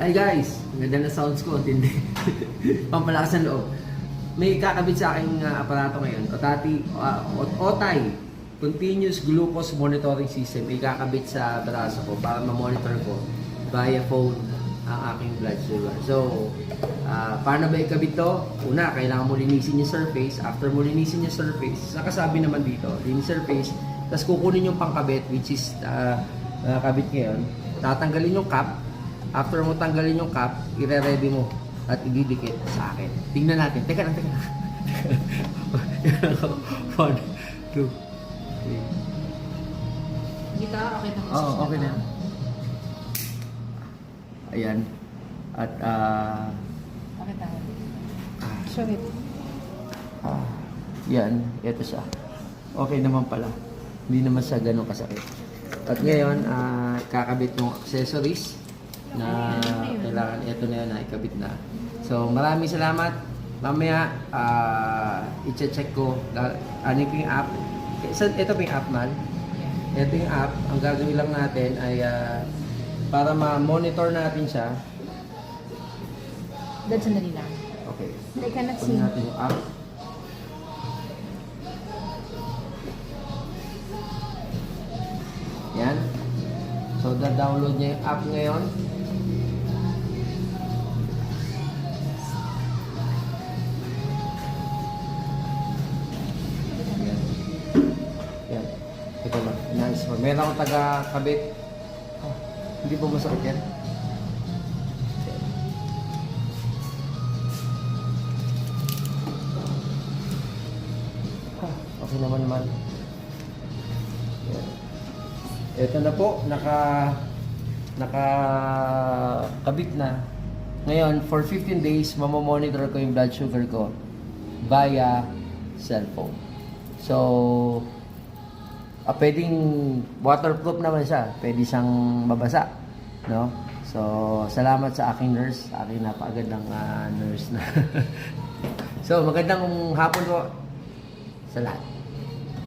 Hi guys, ganda na sounds ko, tindi. Pampalakas ng loob. May kakabit sa aking aparato ngayon, OTAI, Continuous Glucose Monitoring System. May kakabit sa braso ko para ma-monitor ko via phone ang aking blood sugar. So, paano ba ikabit to? Una, kailangan mo linisin yung surface. After mo linisin yung surface, nakasabi naman dito, linis surface, tapos kukunin yung pangkabit, which is nakakabit ngayon, tatanggalin yung cap. After mo tanggalin yung cap, ire-ready mo at ididikit sa akin. Tingnan natin. Teka lang. 1, 2, 3. Dito, okay na. Oo, okay na. Ayan. At, Okay tayo. Sorry. yan. Ito siya. Okay naman pala. Hindi naman siya ganun kasakit. At ngayon, kakabit yung accessories na kailangan. Ito na yun, ikabit na. So, maraming salamat. Mamaya, i-check ko. Ano yung app? Ito yung app, man. Ito yung app. Ang gagawin lang natin ay para ma-monitor natin siya. Dad, sandali lang. Okay. I cannot Kunin see. natin yung app. Yan. So, da-download niya yung app ngayon. Yan. Yan. Ito lang. Nice. Meron akong taga-kabit. Hindi po masakit yan. Okay naman. Yan. Ito na po, nakakabit na. Ngayon, for 15 days, mamamonitor ko yung blood sugar ko via cellphone. So, pwedeng waterproof naman siya. Pwede siyang mabasa. No? So, salamat sa aking nurse. Sa aking napakagandang nurse na. So, magandang hapon po sa lahat.